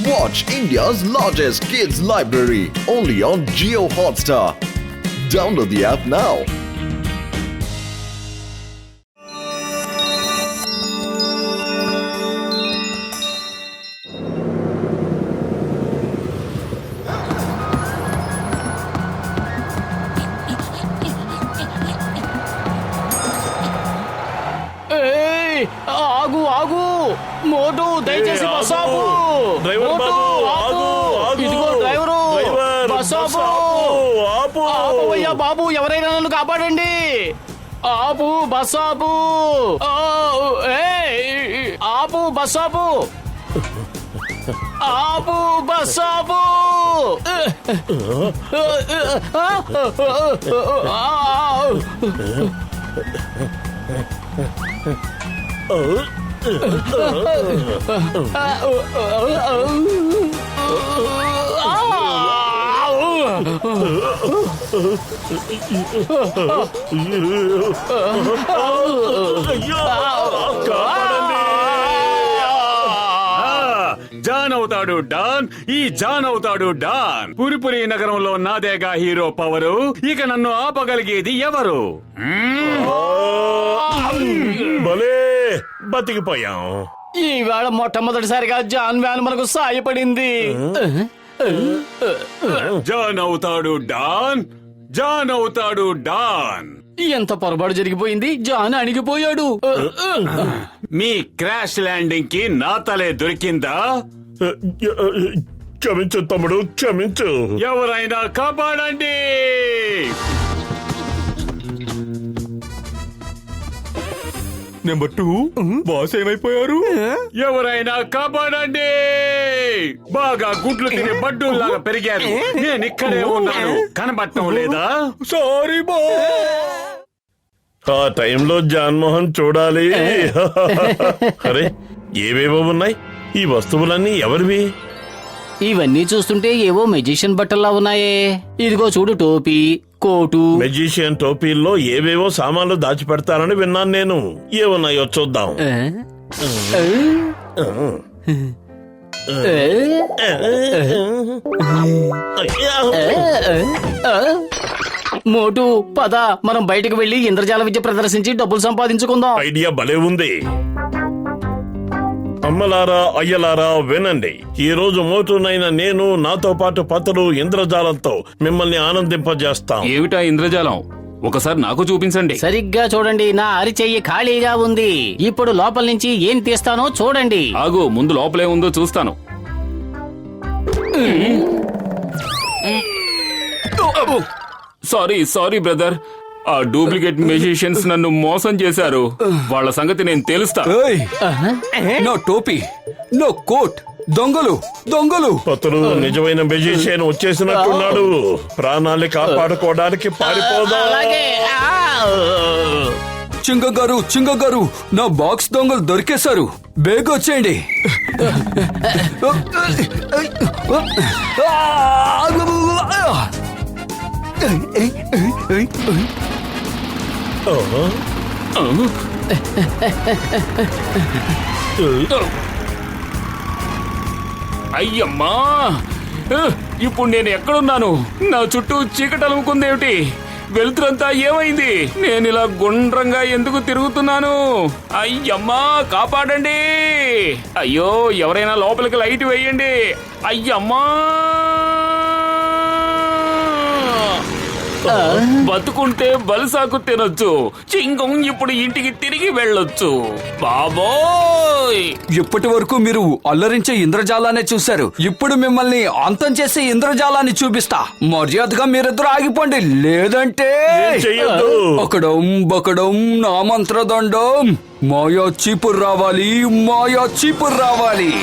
Watch India's largest kids library only on Jio Hotstar. Download the app now. ఆగు ఆగు మోటు దయచేసి bus ఆపు. ఇదిగో డ్రైవరు బస్ ఆపు. ఆపవయ్యా బాబు, ఎవరైనా నన్ను కాపాడండి. ఆపు బస్ ఆపు. ఆపు బస్ ఆపు. ఆపు బస్ ఆపు. జాన్ అవుతాడు డాన్, ఈ జాన్ అవుతాడు డాన్. పురిపురి నగరంలో నాదేగా హీరో పవరు. ఇక నన్ను ఆపగలిగేది ఎవరు? భలే బతికిపోయాం. ఈవేళ మొట్టమొదటిసారిగా జాన్ వ్యాన్ మనకు సాయపడింది. జాన్ అవుతాడు డాన్, జాన్ అవుతాడు డాన్. ఎంత పొరపాటు జరిగిపోయింది, జాన్ అణిగిపోయాడు. మీ క్రాష్ ల్యాండింగ్ కి నా తలే దొరికిందా? క్షమించు తమ్ముడు, క్షమించు. ఎవరైనా కాపాడండి. నెంబర్ 2 బాస్ ఏమైపోయారు? ఎవరైనా కాపాడండి. బాగా గుడ్లు తినే బడ్డూల్లాగా పెరిగారు. నేను ఇక్కడే ఉన్నాను, కనబడటం లేదా? Sorry boss. ఆ టైంలో జాన్మోహన్ చూడాలి. అరే, ఏవేవో ఉన్నాయి. ఈ వస్తువులన్నీ ఎవరివి? ఇవన్నీ చూస్తుంటే ఏవో మెజిషియన్ బట్టల్లా ఉన్నాయే. ఇదిగో చూడు, టోపీ, కోటు. మెజిషియన్ టోపీల్లో ఏవేవో సామాన్లు దాచిపెడతారని విన్నాను నేను. ఏమున్నాయో చూద్దాం. మోటు పద, మనం బయటకు వెళ్లి ఇంద్రజాల విద్య ప్రదర్శించి డబ్బులు సంపాదించుకుందాం. ఐడియా భలే ఉంది. అమ్మలారా, అయ్యలారా వినండి. ఈ రోజు మోటునైన నేను, నాతో పాటు పతులు ఇంద్రజాలంతో మిమ్మల్ని ఆనందింపజేస్తాం. ఏమిటా ఇంద్రజాలం? ఒకసారి నాకు చూపించండి. సరిగ్గా చూడండి, నా అరిచెయ్యి ఖాళీగా ఉంది. ఇప్పుడు లోపల నుంచి ఏం తీస్తానో చూడండి. ఆగు, ముందు లోపలే ఉందో చూస్తాను. సారీ సారీ బ్రదర్, ఆ డూప్లికేట్ మెజిషియన్స్ నన్ను మోసం చేశారు. వాళ్ళ సంగతి నేను తెలుస్తా. నో టోపీ, నో కోట్. దొంగలు దొంగలు. పతులు నిజమైన మెజిషియన్ వచ్చేసినట్టున్నాడు. ప్రాణాలు కాపాడుకోవడానికి పారిపోదా. చింగ గారు, నా బాక్స్ దొంగలు దొరికేశారు. బేగ్ వచ్చేయండి. అయ్యమ్మా, ఇప్పుడు నేను ఎక్కడున్నాను? నా చుట్టూ చీకటి అలుముకుందేమిటి? వెలుతురంతా ఏమైంది? నేను ఇలా గుండ్రంగా ఎందుకు తిరుగుతున్నాను? అయ్యమ్మా, కాపాడండి. అయ్యో, ఎవరైనా లోపలికి లైట్ వేయండి. అయ్యమ్మా, బతుకుంటే బలిసాకు తినొచ్చు. చింగం ఇప్పుడు ఇంటికి తిరిగి వెళ్ళొచ్చు. బాబోయ్, ఇప్పటి వరకు మీరు అల్లరించే ఇంద్రజాలాన్ని చూశారు. ఇప్పుడు మిమ్మల్ని అంతం చేసే ఇంద్రజాలాన్ని చూపిస్తా. మర్యాదగా మీరిద్దరు ఆగిపోండి, లేదంటే అకడం బకడం నా మంత్రదండం. మాయా చీపురు రావాలి, మాయా చీపురు రావాలి.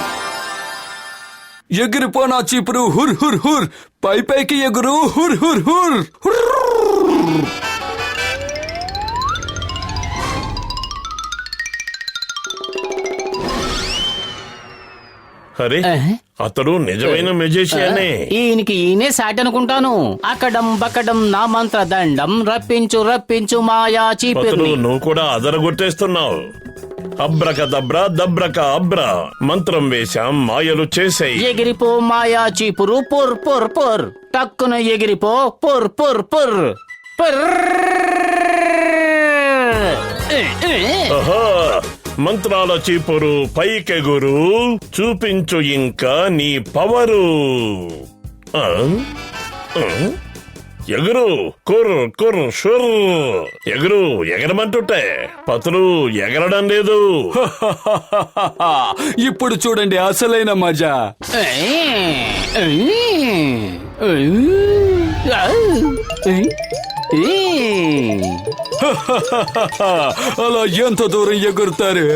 ఎగిరిపోనా చీపురు, హుర్ హుర్ హుర్. పై పైకి ఎగురు, హుర్ హుర్ హుర్. అరే, అతడు నిజమైన మెజిషియనే. ఈయనకి ఈయనే సాటి అనుకుంటాను. అకడం బకడం నా మంత్ర దండం. రప్పించు రప్పించు మాయా చీపురు. నువ్వు కూడా అదరగొట్టేస్తున్నావు. అబ్రకదబ్రా దబ్రక అబ్రా మంత్రం వేశాం, మాయలు చేసేయి. ఎగిరిపో మాయా చీపురు పుర్ పుర్ పుర్, టక్కున ఎగిరిపో పుర్ పుర్ పుర్ పుర్. ఆహా, మంత్రాల చీపురు పైకెగురు, చూపించు ఇంకా నీ పవరు. ఆ? ఆ? ఎగురు కుర్ కుర్ షుర్, ఎగురు ఎగరమంటుంటే పతులు ఎగరడం లేదు. ఇప్పుడు చూడండి అసలైన మజా. అలా ఎంత దూరం ఎగురుతారు?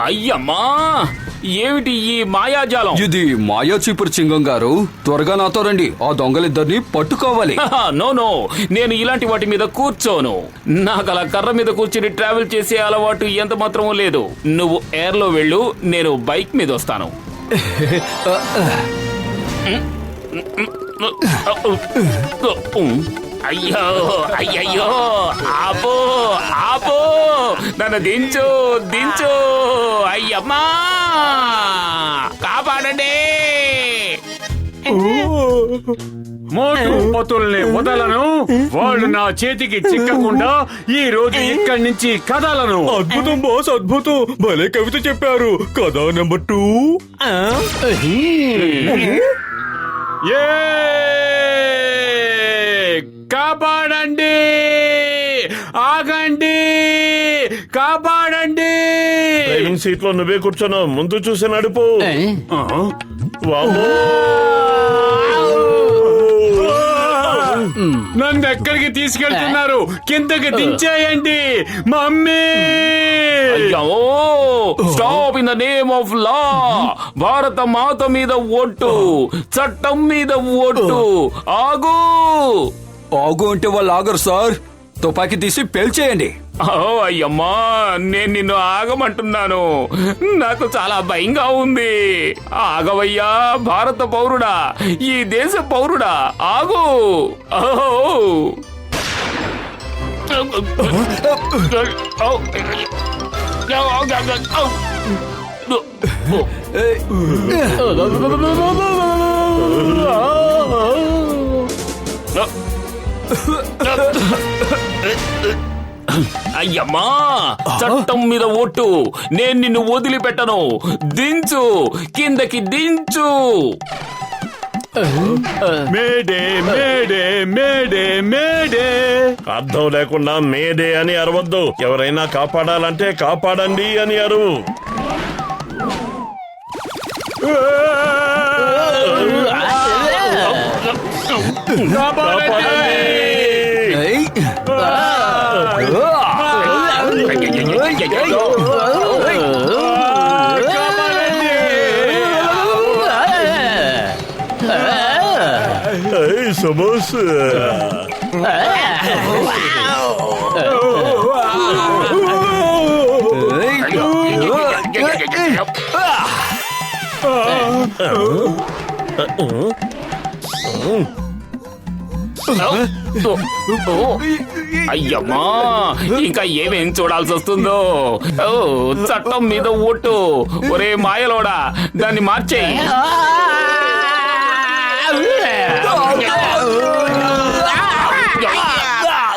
అయ్యమ్మా, ఏమిటి ఈ మాయాజాలం? ఇది మాయా చీపురు చింగం గారు, త్వరగా నాతో రండి, ఆ దొంగలిద్దరిని పట్టుకోవాలి. నో నో, నేను ఇలాంటి వాటి మీద కూర్చోను. నాకు అలా కర్ర మీద కూర్చుని ట్రావెల్ చేసే అలవాటు ఎంత మాత్రమూ లేదు. నువ్వు ఎయిర్ లో వెళ్ళు, నేను బైక్ మీద వస్తాను. అయ్యో అయ్యయ్యో, ఆపో ఆపో, నన్ను దించు దించు, అయ్యమ్మా కాపాడండి. మోటు పతుల్ని వదలను, వాళ్ళు నా చేతికి చిక్కకుండా ఈ రోజు ఇక్కడి నుంచి కదలను. అద్భుతం బాస్, అద్భుతం, భలే కవిత చెప్పారు. కథ నెంబర్ 2. ఏ కాపాడండి, ఆగండి, కాపాడండి. డ్రైవింగ్ సీట్ లో నువ్వే కూర్చున్నావు, ముందు చూసి నడుపు. వామ్మో! నన్ను ఎక్కడికి తీసుకెళ్తున్నారు? కిందకి దించేయండి mummy. Stop in the name of law. Bharat Mata మీద ఓటు, చట్టం మీద ఓటు. ఆగు ఆగు అంటే వాళ్ళు ఆగరు సార్, తుపాకీ తీసి పేల్చేయండి. అయ్యమ్మా, నేను నిన్ను ఆగమంటున్నాను, నాకు చాలా భయంగా ఉంది. ఆగవయ్యా భారత పౌరుడా, ఈ దేశ పౌరుడా, ఆగు. అయ్యమ్మా, చట్టం మీద ఓటు, నేను నిన్ను వదిలిపెట్టను. దించు, కిందకి దించు. Mayday mayday mayday mayday. అర్థం లేకుండా మేడే అని అరవద్దు. ఎవరైనా కాపాడాలంటే కాపాడండి అని అరువు. సమోస్ అయ్యమ్మా, ఇంకా ఏమేం చూడాల్సి వస్తుందో. చట్టం మీద ఓటు. ఒరే మాయలోడా, దాన్ని మార్చేయి.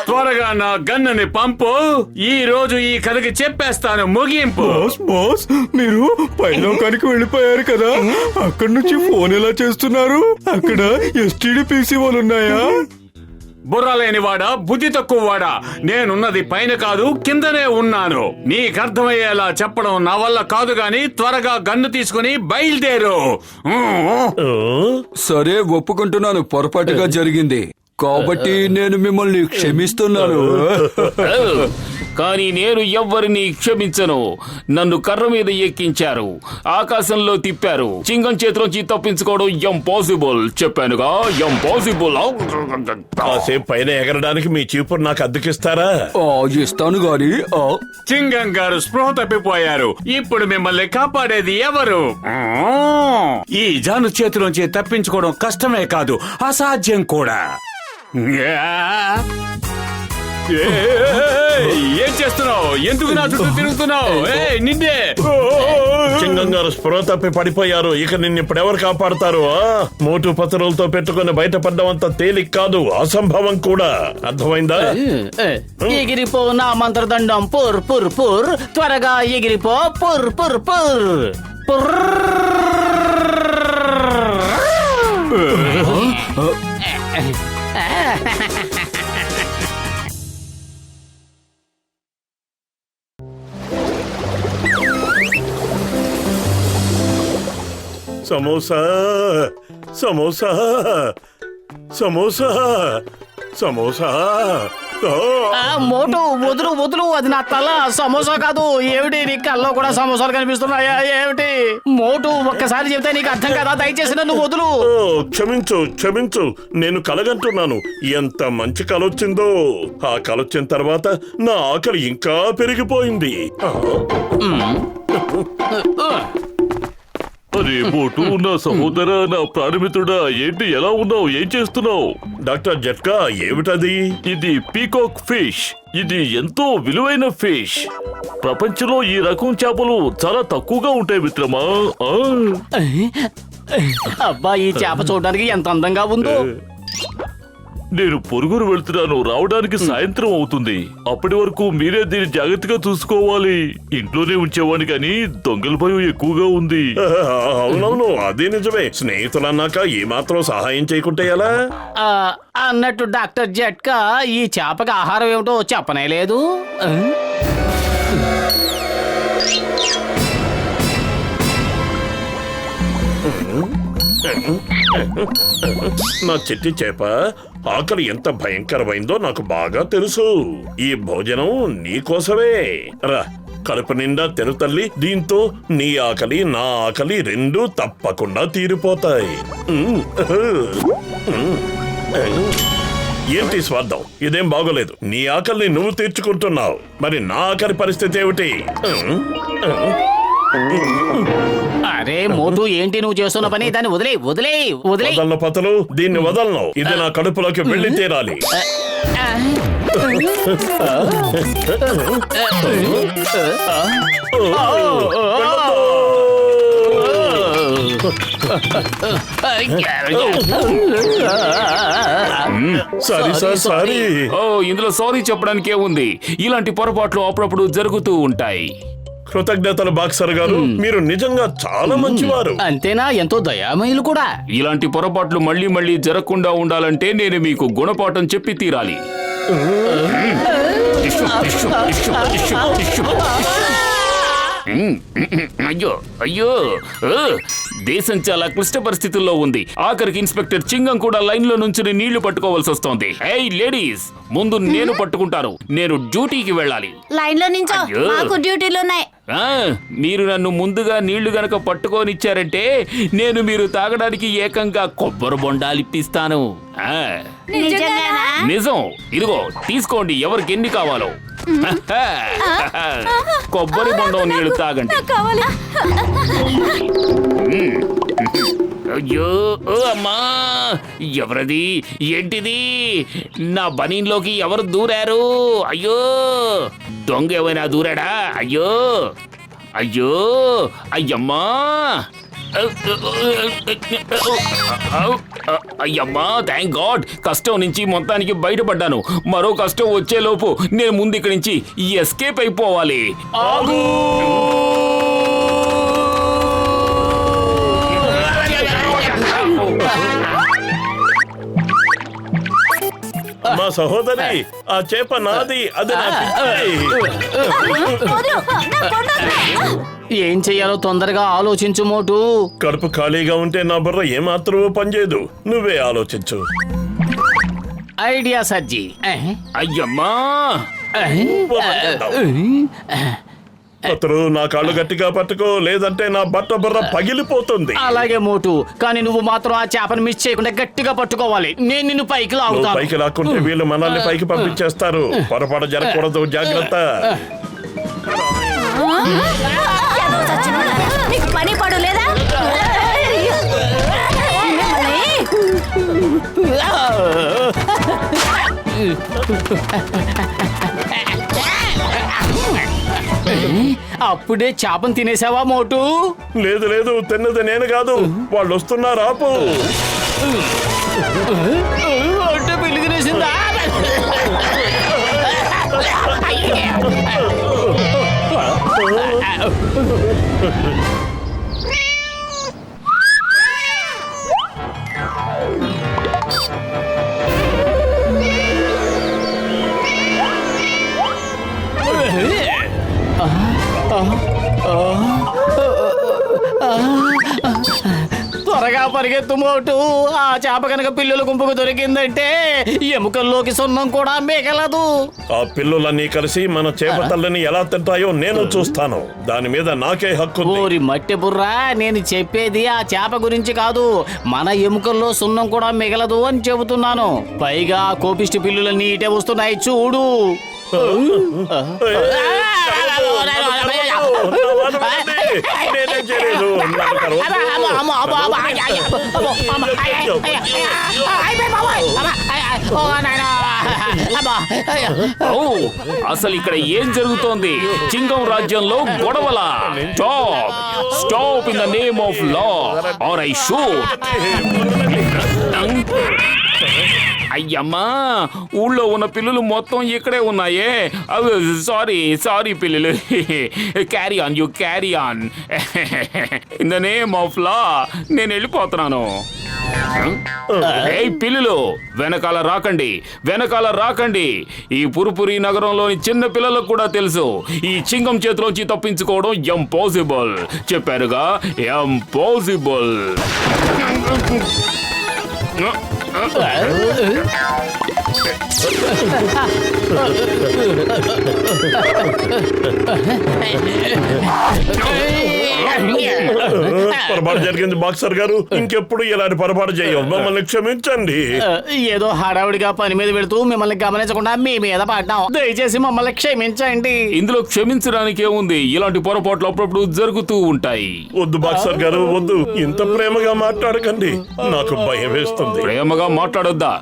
త్వరగా నా గన్నుని పంపు. ఈ రోజు ఈ కథకి చెప్పేస్తాను ముగింపు. బాస్, మీరు పైలోకానికి వెళ్ళిపోయారు కదా, అక్కడి నుంచి ఫోన్ ఎలా చేస్తున్నారు? అక్కడ ఎస్టీడీ పీసీ వాళ్ళు ఉన్నాయా? బుర్ర లేనివాడా, బుద్ధి తక్కువవాడా, నేనున్నది పైన కాదు కిందనే ఉన్నాను. నీకు అర్థమయ్యేలా చెప్పడం నా వల్ల కాదు గాని త్వరగా గన్ను తీసుకుని బయలుదేరు. సరే, ఒప్పుకుంటున్నాను, పొరపాటుగా జరిగింది కాబట్టి నేను మిమ్మల్ని క్షమిస్తున్నాను. కానీ నేను ఎవ్వరిని క్షమించను. నన్ను కర్ర మీద ఎక్కించారు, ఆకాశంలో తిప్పారు. చింగం చేతిలోంచి తప్పించుకోవడం ఇంపాసిబుల్. చెప్పానుగా, ఇంపాసిబుల్. కాసేపు పైన ఎగరడానికి మీ చీపురు నాకు అద్దెకిస్తారా? ఇస్తాను గాని. చింగం గారు స్పృహ తప్పిపోయారు. ఇప్పుడు మిమ్మల్ని కాపాడేది ఎవరు? ఈ జాను చేతిలోంచి తప్పించుకోవడం కష్టమే కాదు, అసాధ్యం కూడా. ఏం చేస్తున్నావు? ఎందుకు నా చుట్టూ తిరుగుతున్నావు? నిన్నే చింగం గారు స్పృహ తప్పి పడిపోయారు. ఇక నిన్ను ఇప్పుడెవరు కాపాడతారు? మోటు పత్రులతో పెట్టుకుని బయటపడ్డం అంత తేలిక కాదు, అసంభవం కూడా. అర్థమైందా? ఎగిరిపో నా మంత్రదండం పుర్ పుర్ పుర్, త్వరగా ఎగిరిపో పుర్ పుర్ పుర్ పుర్. సమోసా సమోసా సమోసా సమోసా. మోటు వదులు వదులు, అది నా తల, సమోసా కాదు. ఏమిటి నీ కల్లో కూడా సమోసాలు కనిపిస్తున్నాయా ఏమిటి? మోటు ఒక్కసారి చెప్తే నీకు అర్థం కదా, దయచేసి నన్ను వదులు. క్షమించు క్షమించు, నేను కలగంటున్నాను. ఎంత మంచి కలొచ్చిందో. ఆ కలొచ్చిన తర్వాత నా ఆకలి ఇంకా పెరిగిపోయింది. అరే మోటు, నా సహోదర, నా ప్రాణమిత్రుడా, ఏంటి ఎలా ఉన్నావు? ఏం చేస్తున్నావు? డాక్టర్ జట్కా, ఏమిటది? ఇది పీకాక్ ఫిష్. ఇది ఎంతో విలువైన ఫిష్. ప్రపంచంలో ఈ రకం చేపలు చాలా తక్కువగా ఉంటాయి మిత్రమా. అబ్బా, ఈ చేప చూడడానికి ఎంత అందంగా ఉందో. నేను పొరుగురు వెళ్తున్నాను, రావడానికి సాయంత్రం అవుతుంది. అప్పటి వరకు మీరే దీన్ని జాగ్రత్తగా చూసుకోవాలి. ఇంట్లోనే ఉంచేవాడిని కానీ దొంగల భయం ఎక్కువగా ఉంది. అవునవును, అదే నిజమే. స్నేహితులన్నాక ఏమాత్రం సహాయం చేయకుంటే ఎలా? అన్నట్టు డాక్టర్ జట్కా, ఈ చేపకి ఆహారం ఏమిటో చెప్పనే లేదు. నా చెట్టి చేప, ఆకలి ఎంత భయంకరమైందో నాకు బాగా తెలుసు. ఈ భోజనం నీకోసమే. రా, కడుపు నిండా తిను తల్లి. దీంతో నీ ఆకలి నా ఆకలి రెండూ తప్పకుండా తీరిపోతాయి. ఏంటి స్వార్థం? ఇదేం బాగోలేదు. నీ ఆకలిని నువ్వు తీర్చుకుంటున్నావు, మరి నా ఆకలి పరిస్థితి ఏమిటి? అరే మోటు, ఏంటి నువ్వు చేస్తున్న పని? దాన్ని వదిలే వదిలే వదిలే. వదలను పతలు, దీన్ని వదలను. ఇది నా కడుపులోకి వెళ్ళి తీరాలి. Sorry sir, sorry. ఓ, ఇందులో సారీ చెప్పడానికి ఏముంది? ఇలాంటి పొరపాట్లు అప్పుడప్పుడు జరుగుతూ ఉంటాయి. కృతజ్ఞతలు బాక్సర్ గారు, మీరు నిజంగా చాలా మంచివారు. అంతేనా? ఎంతో దయామయులు కూడా. ఇలాంటి పొరపాట్లు మళ్ళీ మళ్ళీ జరగకుండా ఉండాలంటే నేను మీకు గుణపాఠం చెప్పి తీరాలి. అయ్యో అయ్యో, దేశం చాలా క్లిష్ట పరిస్థితుల్లో ఉంది. ఆఖరికి ఇన్స్పెక్టర్ చింగం కూడా లైన్ లో నుంచి నీళ్లు పట్టుకోవాల్సి వస్తోంది. ఏయ్ లేడీస్, ముందు నేను పట్టుకుంటాను. నేను డ్యూటీకి వెళ్ళాలి. లైన్ లో నించో, మాకు డ్యూటీలు ఉన్నాయి. మీరు నన్ను ముందుగా నీళ్లు గనక పట్టుకోనిచ్చారంటే నేను మీరు తాగడానికి ఏకంగా కొబ్బరి బొండాలిప్పిస్తాను. నిజం. ఇదిగో తీసుకోండి, ఎవరికి ఎన్ని కావాలో. కొబ్బరి బొండం నీళ్లు తాగండి. అయ్యో అమ్మా, ఎవరది? ఏంటిది? నా బనీన్లోకి ఎవరు దూరారు? అయ్యో, దొంగ ఏమైనా దూరాడా? అయ్యో అయ్యో, అయ్యమ్మా, అయ్యమ్మా, థ్యాంక్ గాడ్, కష్టం నుంచి మొత్తానికి బయటపడ్డాను. మరో కష్టం వచ్చేలోపు నేను ముందు ఇక్కడి నుంచి ఎస్కేప్ అయిపోవాలి. ఆగు! మా సహోదరి, ఆ చేప నాది, అది ఏం చెయ్యాలో తొందరగా ఆలోచించు మోటు. కడుపు ఖాళీగా ఉంటే నా బుర్ర ఏమాత్రం పనిచేయదు. నువ్వే ఆలోచించు. ఐడియా సజ్జీ. అయ్యమ్మా, అతను నా కాళ్ళు గట్టిగా పట్టుకో, లేదంటే నా బట్ట బుర్ర పగిలిపోతుంది. అలాగే మోటు, కానీ నువ్వు మాత్రం ఆ చేపను మిస్ చేయకుండా గట్టిగా పట్టుకోవాలి. నేను నిన్ను పైకి లాగుతాను. పైకి లాక్కుంటే వీళ్ళు మనల్ని పైకి పంపించేస్తారు. పొరపాటు జరగకూడదు, జాగ్రత్త. నీకు పని పడు లేదా? అప్పుడే చేపను తినేసావా మోటు? లేదు లేదు, తిన్నది నేను కాదు, వాళ్ళు వస్తున్నారు, ఆపు. అంటే పిల్లి తినేసిందా? త్వరగా పరిగెత్తు మోటు. ఆ చేప కనుక పిల్లల గుంపుకు దొరికిందంటే ఎముకల్లోకి సున్నం కూడా మిగలదు. ఆ పిల్లులన్నీ కలిసి మన చేప తల్లిని ఎలా తింటాయో నేను చూస్తాను. దాని మీద నాకే హక్కు ఉంది. ఓరి మట్టి బుర్రా, నేను చెప్పేది ఆ చేప గురించి కాదు, మన ఎముకల్లో సున్నం కూడా మిగలదు అని చెబుతున్నాను. పైగా కోపిష్టి పిల్లులన్నీ ఇటే వస్తున్నాయి చూడు. నేనేం చేయలేదు. అసలు ఇక్కడ ఏం జరుగుతోంది? చింగం రాజ్యంలో గొడవల. Stop in the name of law or I shoot. అయ్యమ్మా, ఊళ్ళో ఉన్న పిల్లులు మొత్తం ఇక్కడే ఉన్నాయే. సారీ పిల్లులు. Carry on, you carry on. In the name of law నేను వెళ్ళిపోతున్నాను. ఏయ్ పిల్లులు, వెనకాల రాకండి. ఈ పురుపురి నగరంలోని చిన్న పిల్లలకు కూడా తెలుసు, ఈ చింగం చేతిలోంచి తప్పించుకోవడం ఇంపాసిబుల్. చెప్పారుగా, ఇంపాసిబుల్. పొరపాటు జరిగింది బాక్సర్ గారు, ఇంకెప్పుడు ఇలాంటి పొరపాటు చేయం. మమ్మల్ని క్షమించండి. ఏదో హడావుడిగా పని మీద వెళుతూ మిమ్మల్ని గమనించకుండా మీ మీద పడ్డాం. దయచేసి మమ్మల్ని క్షమించండి. ఇందులో క్షమించడానికి ఏముంది? ఇలాంటి పొరపాట్లు అప్పుడప్పుడు జరుగుతూ ఉంటాయి. వద్దు బాక్సర్ గారు, వద్దు. ఇంత ప్రేమగా మాట్లాడకండి, నాకు భయం వేస్తుంది. ప్రేమగా మాట్లాడొద్దా?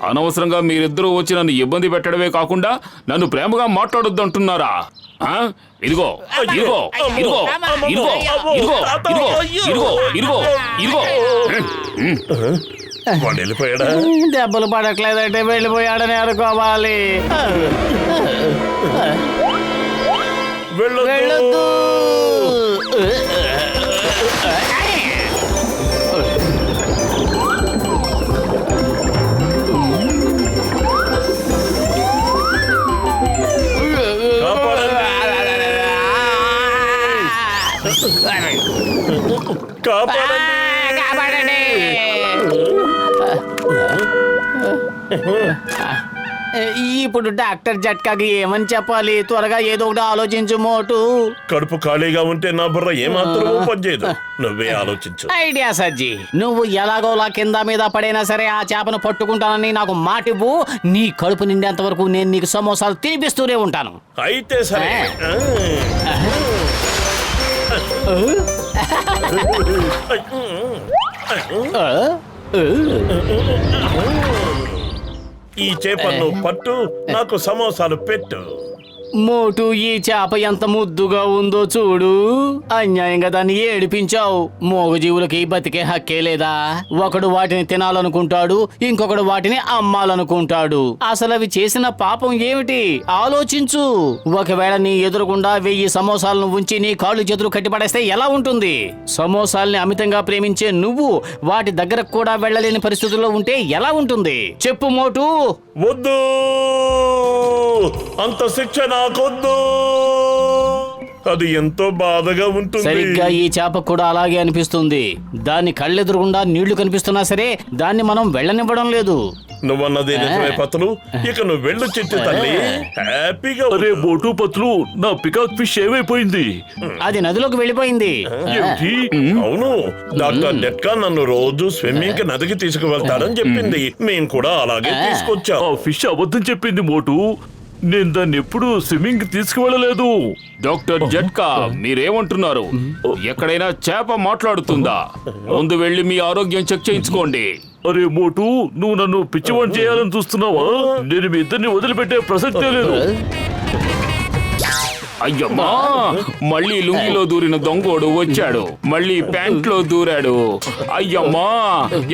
అనవసరంగా మీరిద్దరూ వచ్చి నన్ను ఇబ్బంది పెట్టడమే కాకుండా నన్ను ప్రేమగా మాట్లాడొద్దు అంటున్నారా? ఇదిగో ఇదిగో ఇదిగో ఇదిగో ఇదిగో ఇదిగో ఇదిగో ఇదిగో. వాడు వెళ్ళిపోయాడా? దెబ్బలు పడట్లేదంటే వెళ్ళిపోయాడని అనుకోవాలి. వెళ్ళొద్దు. కాపాడండి. ఇప్పుడు డాక్టర్ జట్కాకి ఏమని చెప్పాలి? త్వరగా ఏదో ఒకటి ఆలోచించు మోటు. కడుపు ఖాళీగా ఉంటే నా బుర్ర ఏమాత్రం పనిచేయదు. నువ్వే ఆలోచించు. ఐడియా సజ్జి. నువ్వు ఎలాగోలా కింద మీద పడైనా సరే ఆ చేపను పట్టుకుంటానని నాకు మాటివ్వు. నీ కడుపు నిండేంత వరకు నేను నీకు సమోసాలు తినిపిస్తూనే ఉంటాను. అయితే సరే. ఈ చేపను పట్టు, నాకు సమోసాలు పెట్టు. మోటు, ఈ చేప ఎంత ముద్దుగా ఉందో చూడు. అన్యాయంగా దాన్ని ఏడిపించావు. మూగజీవులకి బతికే హక్కే లేదా? ఒకడు వాటిని తినాలనుకుంటాడు, ఇంకొకడు వాటిని అమ్మాలనుకుంటాడు. అసలు అవి చేసిన పాపం ఏమిటి ఆలోచించు. ఒకవేళ నీ ఎదురుగుండా 1000 సమోసాలను ఉంచి నీ కాళ్ళు చేతులు కట్టిపడేస్తే ఎలా ఉంటుంది? సమోసాల్ని అమితంగా ప్రేమించే నువ్వు వాటి దగ్గరకు కూడా వెళ్ళలేని పరిస్థితుల్లో ఉంటే ఎలా ఉంటుంది చెప్పు మోటు. వద్దు, అంత శిక్ష నాకొద్దు. అది ఎంతో బాధగా ఉంటుంది. సరిగ్గా ఈ చేప కూడా అలాగే అనిపిస్తుంది. దాని కళ్ళెదురుగుండా నీళ్లు కనిపిస్తున్నా సరే దాన్ని మనం వెళ్ళనివ్వడం లేదు. నువ్వన్నది నిజమే పత్తులు. ఇక నువ్వు వెళ్ళు చిట్టి తల్లి, హ్యాపీగా. అరే బోటు పత్తులు, నా పికాక్ ఫిష్ ఏమైపోయింది? అది నదిలోకి వెళ్ళిపోయింది. ఏమిటి? అవును, డాక్టర్ డెట్కా నన్ను రోజు స్విమ్మింగ్ కి నదికి తీసుకువెళ్తాడని చెప్పింది. మేము కూడా అలాగే తీసుకొచ్చాం. ఆ ఫిష్ అబద్ధం చెప్పింది మోటు. నేను దాన్ని ఎప్పుడు స్విమ్మింగ్ తీసుకువెళ్ళలేదు. డాక్టర్ జట్కా, మీరేమంటున్నారు? ఎక్కడైనా చేప మాట్లాడుతుందా? ముందు వెళ్ళి మీ ఆరోగ్యం చెక్ చేయించుకోండి. అరే మోటు, నువ్వు నన్ను పిచ్చివాణ్ణి చేయాలని చూస్తున్నావా? నేను మీ ఇద్దరిని వదిలిపెట్టే ప్రసక్తే లేదు. అయ్యమ్మా, మళ్ళీ లుంగిలో దూరిన దొంగోడు వచ్చాడు, మళ్ళీ ప్యాంట్లో దూరాడు. అయ్యమ్మా,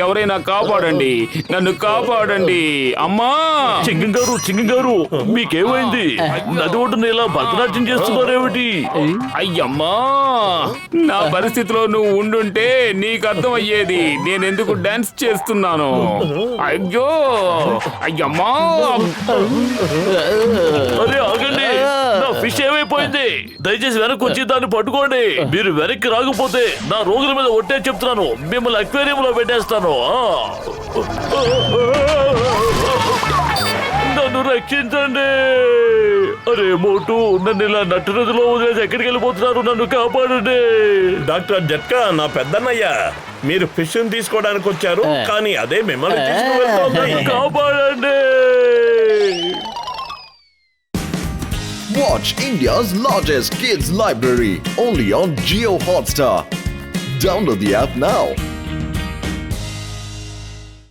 ఎవరైనా కాపాడండి, నన్ను కాపాడండి అమ్మా. చింగం గారు మీకేమైంది? నది ఒడ్డున ఇలా భరతనాట్యం చేస్తున్నారేమిటి? అయ్యమ్మా, నా పరిస్థితిలో నువ్వు ఉండుంటే నీకు అర్థమయ్యేది నేనెందుకు డాన్స్ చేస్తున్నాను. అయ్యో, అయ్యమ్మా. అరే ఆగండి, నా ఫిష్ ఏమైపోయింది? దయచేసి వెనక్కి వచ్చి దాన్ని పట్టుకోండి. మీరు వెనక్కి రాకపోతే నా రోగుల మీద ఒట్టే చెప్తున్నాను, మిమ్మల్ని అక్వేరియంలో పెట్టేస్తాను. నన్ను రక్షించండి. అరే మోటు, నన్ను ఇలా నట్టు నదిలో వదిలేసి ఎక్కడికి వెళ్ళిపోతున్నారు? నన్ను కాపాడండి. డాక్టర్ జట్కా, నా పెద్దన్నయ్య. మీరు ఫిష్ తీసుకోవడానికి వచ్చారు, కానీ అదే మిమ్మల్ని తీసుకువెళ్తోంది. కాపాడండి. Watch India's largest kids library only on Geo Hotstar. Download the app now.